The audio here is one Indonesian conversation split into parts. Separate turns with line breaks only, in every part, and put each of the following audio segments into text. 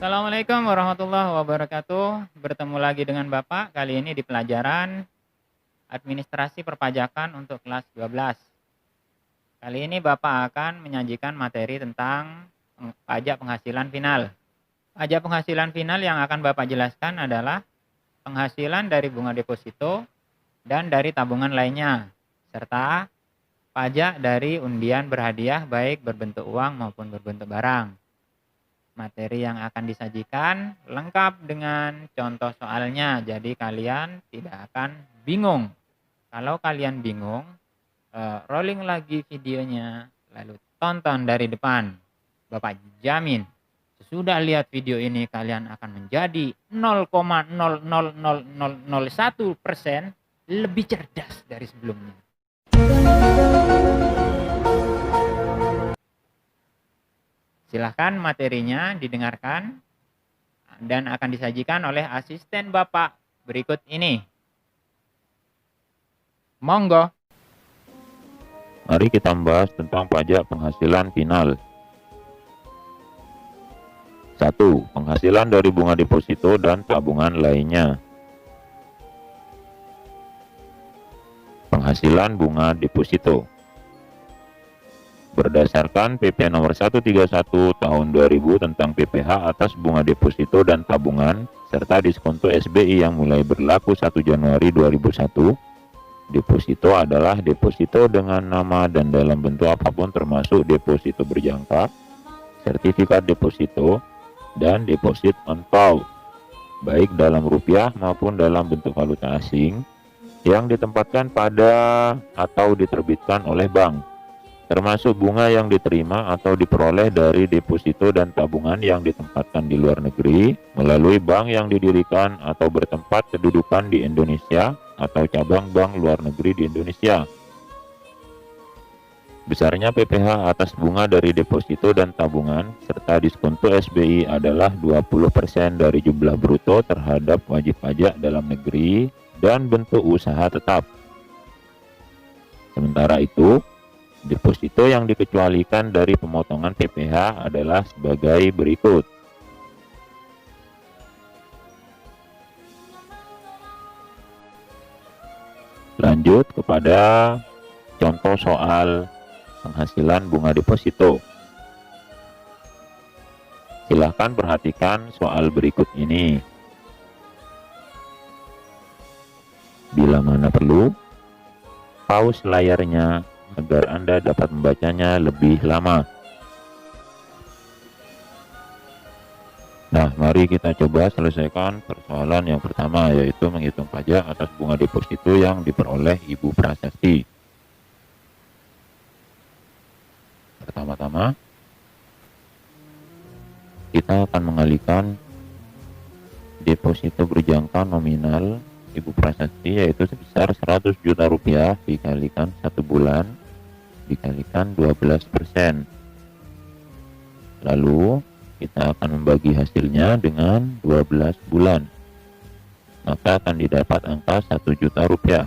Assalamualaikum warahmatullahi wabarakatuh. Bertemu lagi dengan Bapak kali ini di pelajaran Administrasi Perpajakan untuk kelas 12. Kali ini Bapak akan menyajikan materi tentang pajak penghasilan final. Pajak penghasilan final yang akan Bapak jelaskan adalah penghasilan dari bunga deposito dan dari tabungan lainnya, serta pajak dari undian berhadiah baik berbentuk uang maupun berbentuk barang. Materi yang akan disajikan lengkap dengan contoh soalnya, jadi kalian tidak akan bingung. Kalau kalian bingung, rolling lagi videonya, lalu tonton dari depan. Bapak jamin, sesudah lihat video ini kalian akan menjadi 0,00001% lebih cerdas dari sebelumnya. Silahkan materinya didengarkan dan akan disajikan oleh asisten Bapak berikut ini. Monggo.
Mari kita membahas tentang pajak penghasilan final. 1. Penghasilan dari bunga deposito dan tabungan lainnya. Penghasilan bunga deposito. Berdasarkan PP nomor 131 tahun 2000 tentang PPh atas bunga deposito dan tabungan serta diskonto SBI yang mulai berlaku 1 Januari 2001, deposito adalah deposito dengan nama dan dalam bentuk apapun termasuk deposito berjangka, sertifikat deposito, dan deposit on call, baik dalam rupiah maupun dalam bentuk valuta asing yang ditempatkan pada atau diterbitkan oleh bank, termasuk bunga yang diterima atau diperoleh dari deposito dan tabungan yang ditempatkan di luar negeri melalui bank yang didirikan atau bertempat kedudukan di Indonesia atau cabang bank luar negeri di Indonesia. Besarnya PPh atas bunga dari deposito dan tabungan serta diskonto SBI adalah 20% dari jumlah bruto terhadap wajib pajak dalam negeri dan bentuk usaha tetap. Sementara itu, deposito yang dikecualikan dari pemotongan PPh adalah sebagai berikut. Lanjut kepada contoh soal penghasilan bunga deposito. Silahkan perhatikan soal berikut ini. Bila mana perlu, pause layarnya agar Anda dapat membacanya lebih lama. Nah, mari kita coba selesaikan persoalan yang pertama, yaitu menghitung pajak atas bunga deposito yang diperoleh Ibu Prasasti. Pertama-tama, kita akan mengalihkan deposito berjangka nominal Ibu Prasasti, yaitu sebesar 100 juta rupiah dikalikan 1 bulan dikalikan 12%. Lalu kita akan membagi hasilnya dengan 12 bulan. Maka akan didapat angka 1 juta rupiah.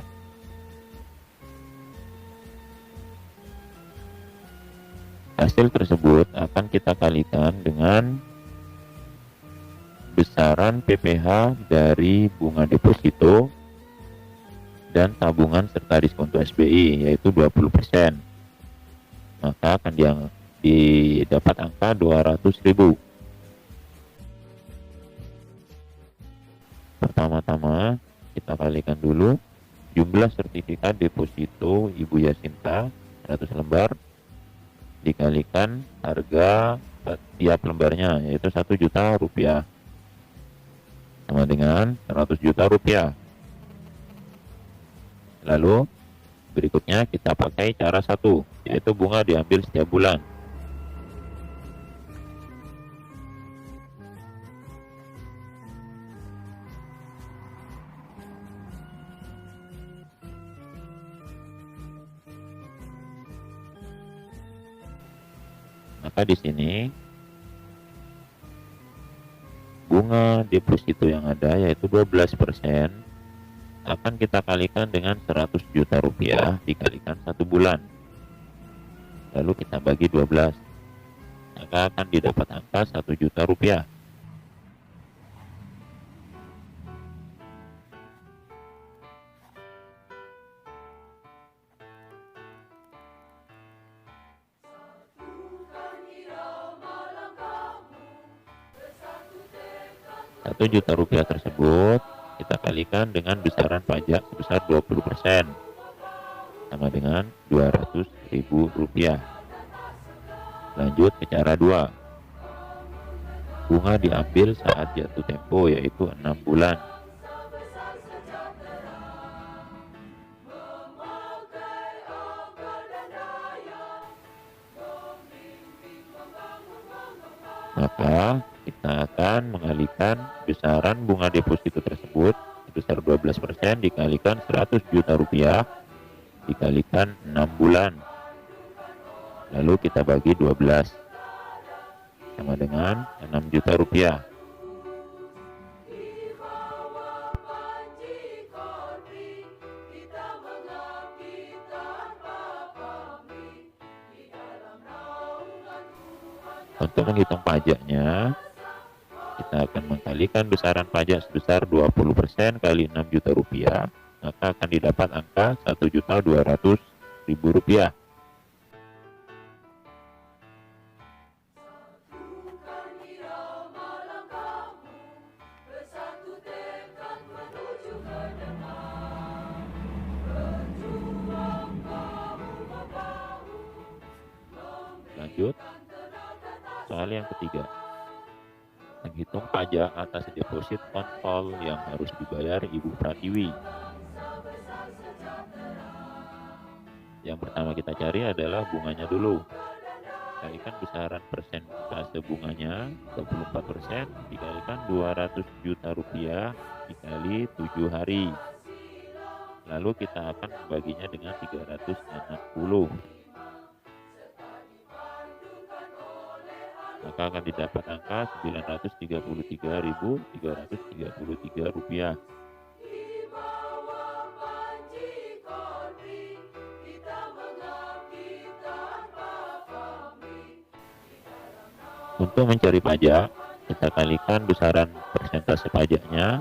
Hasil tersebut akan kita kalikan dengan besaran PPh dari bunga deposito dan tabungan serta diskonto SBI, yaitu 20%. Maka akan didapat angka 200.000. Pertama-tama kita kalikan dulu jumlah sertifikat deposito Ibu Yasinta 100 lembar dikalikan harga tiap lembarnya, yaitu 1 juta rupiah, sama dengan 100 juta rupiah. Lalu berikutnya kita pakai cara 1, yaitu bunga diambil setiap bulan. Maka di sini bunga deposito yang ada, yaitu 12%, akan kita kalikan dengan 100 juta rupiah dikalikan 1 bulan. Lalu kita bagi 12, maka akan didapat angka 1 juta rupiah. Rp1.000.000 tersebut kita kalikan dengan besaran pajak sebesar 20%, sama dengan Rp200.000. Lanjut ke cara 2. Bunga diambil saat jatuh tempo, yaitu 6 bulan. Maka kita akan mengalihkan besaran bunga deposito tersebut sebesar 12% dikalikan Rp100 juta dikalikan 6 bulan. Lalu kita bagi 12, sama dengan Rp6 juta. Untuk menghitung pajaknya, kita akan mengkalikan besaran pajak sebesar 20% kali Rp6 juta, maka akan didapat angka Rp1.200.000. Lanjut, soal yang ketiga. Menghitung pajak atas deposit kontol yang harus dibayar Ibu Pratiwi. Yang pertama kita cari adalah bunganya dulu. Kalikan besaran persentase bunganya 24% dikalikan Rp200 juta dikali 7 hari. Lalu kita akan membaginya dengan 360. Maka akan didapat angka Rp933.333. Untuk mencari pajak, kita kalikan besaran persentase pajaknya,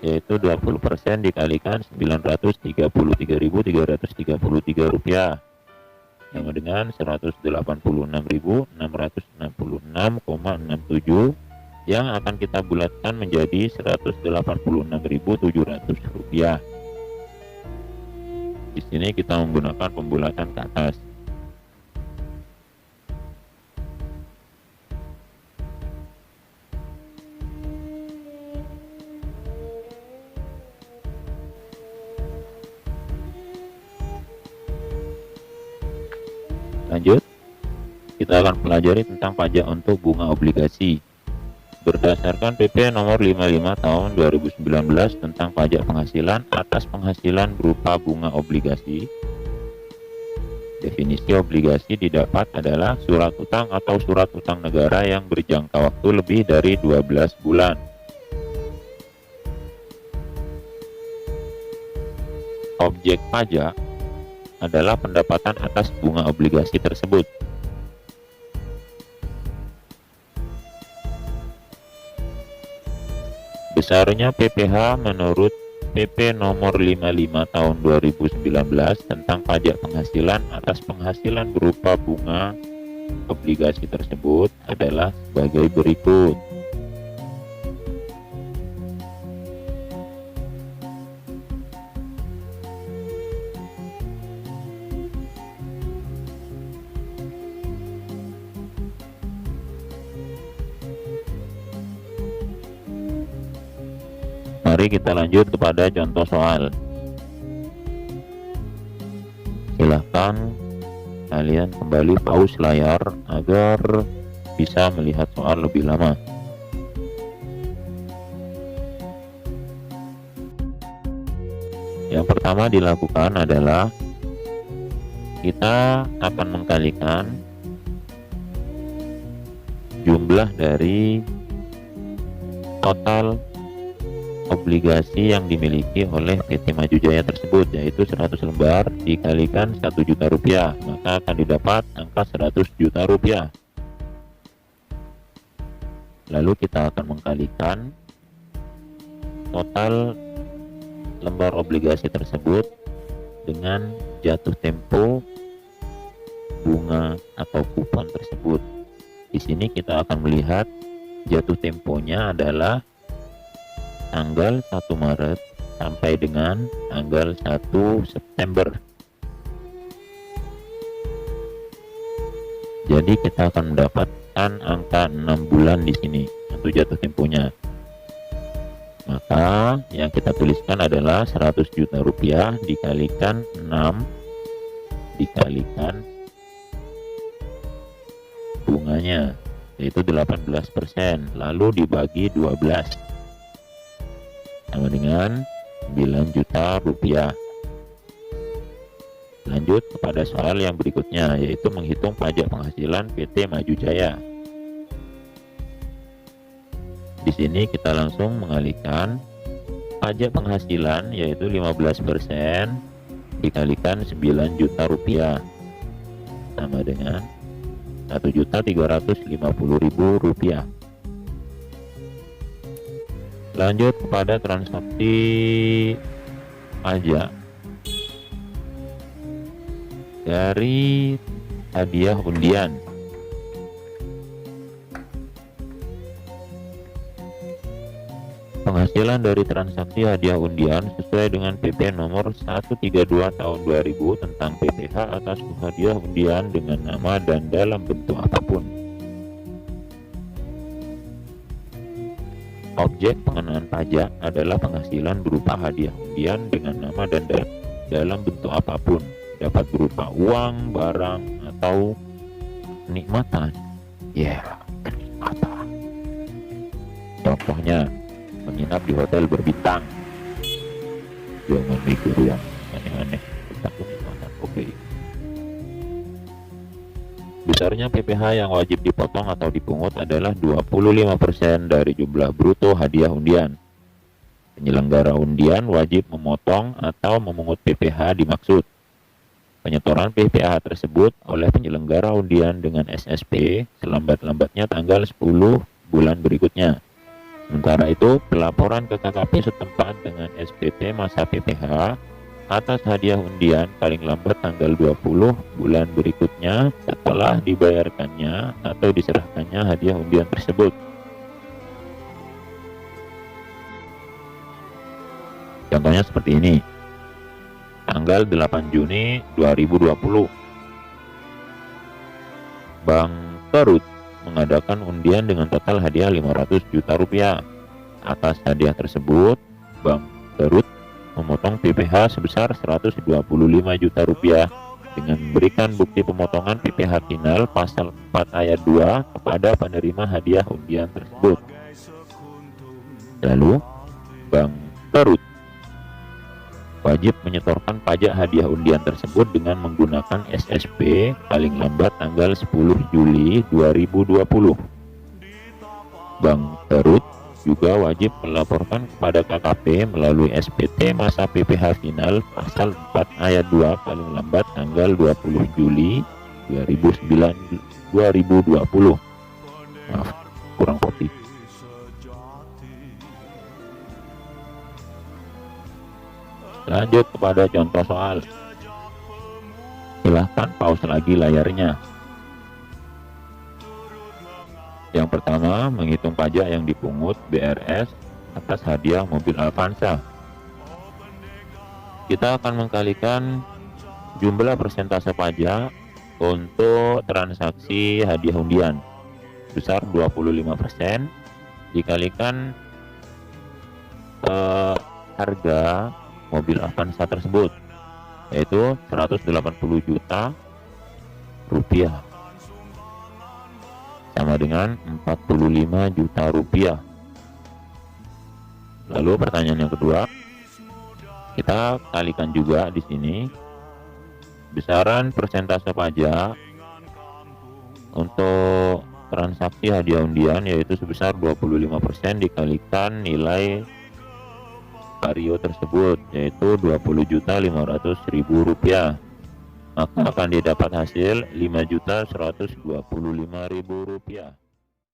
yaitu 20% dikalikan Rp933.333, sama dengan Rp186.666,67, yang akan kita bulatkan menjadi Rp186.700. Di sini kita menggunakan pembulatan ke atas. Lanjut, kita akan pelajari tentang pajak untuk bunga obligasi. Berdasarkan PP nomor 55 tahun 2019 tentang pajak penghasilan atas penghasilan berupa bunga obligasi, definisi obligasi didapat adalah surat utang atau surat utang negara yang berjangka waktu lebih dari 12 bulan. Objek pajak adalah pendapatan atas bunga obligasi tersebut. Besarnya PPh menurut PP nomor 55 tahun 2019 tentang pajak penghasilan atas penghasilan berupa bunga obligasi tersebut adalah sebagai berikut. Mari kita lanjut kepada contoh soal. Silahkan kalian kembali pause layar agar bisa melihat soal lebih lama. Yang pertama dilakukan adalah kita akan mengkalikan jumlah dari total obligasi yang dimiliki oleh PT Maju Jaya tersebut, yaitu 100 lembar dikalikan Rp1 juta, maka akan didapat angka Rp100 juta. Lalu kita akan mengkalikan total lembar obligasi tersebut dengan jatuh tempo bunga atau kupon tersebut. Di sini kita akan melihat Jatuh temponya adalah tanggal 1 Maret sampai dengan tanggal 1 September. Jadi kita akan mendapatkan angka 6 bulan di sini untuk jatuh temponya. Maka yang kita tuliskan adalah 100 juta rupiah dikalikan 6 dikalikan bunganya, yaitu 18%, lalu dibagi 12 sama dengan 9 juta rupiah. Lanjut kepada soal yang berikutnya, yaitu menghitung pajak penghasilan PT Maju Jaya. Di sini kita langsung mengalihkan pajak penghasilan, yaitu 15% dikalikan 9 juta rupiah sama dengan 1.350.000 rupiah. Lanjut kepada transaksi pajak dari hadiah undian. Penghasilan dari transaksi hadiah undian sesuai dengan PP nomor 132 tahun 2000 tentang PPh atas hadiah undian dengan nama dan dalam bentuk apapun. Objek pengenaan pajak adalah penghasilan berupa hadiah undian dengan nama dan dalam bentuk apapun, dapat berupa uang, barang, atau kenikmatan. Kenikmatan. Contohnya, menginap di hotel berbintang. Jangan mikir yang aneh-aneh tentang kenikmatan. Oke. Besarnya PPh yang wajib dipotong atau dipungut adalah 25% dari jumlah bruto hadiah undian. Penyelenggara undian wajib memotong atau memungut PPh dimaksud. Penyetoran PPh tersebut oleh penyelenggara undian dengan SSP selambat-lambatnya tanggal 10 bulan berikutnya. Sementara itu, pelaporan ke KKP setempat dengan SPT masa PPh atas hadiah undian paling lambat tanggal 20 bulan berikutnya setelah dibayarkannya atau diserahkannya hadiah undian tersebut. Contohnya seperti ini. Tanggal 8 Juni 2020, Bank Terut mengadakan undian dengan total hadiah 500 juta rupiah. Atas hadiah tersebut, Bank Terut memotong PPh sebesar 125 juta rupiah dengan memberikan bukti pemotongan PPh final pasal 4 ayat 2 kepada penerima hadiah undian tersebut. Lalu, Bank Terut wajib menyetorkan pajak hadiah undian tersebut dengan menggunakan SSP paling lambat tanggal 10 Juli 2020. Bank Terut juga wajib melaporkan kepada KKP melalui SPT masa PPh final pasal 4 ayat 2 paling lambat tanggal 20 Juli 2020. Maaf, kurang kopi. Lanjut kepada contoh soal. Silahkan pause lagi layarnya. Yang pertama, menghitung pajak yang dipungut BRS atas hadiah mobil Avanza. Kita akan mengkalikan jumlah persentase pajak untuk transaksi hadiah undian sebesar 25% dikalikan harga mobil Avanza tersebut, yaitu 180 juta rupiah sama dengan 45 juta rupiah. Lalu pertanyaan yang kedua, kita kalikan juga di sini besaran persentase pajak untuk transaksi hadiah undian, yaitu sebesar 25% dikalikan nilai vario tersebut, yaitu 20.500.000 rupiah. Maka akan didapat hasil 5.125.000 rupiah.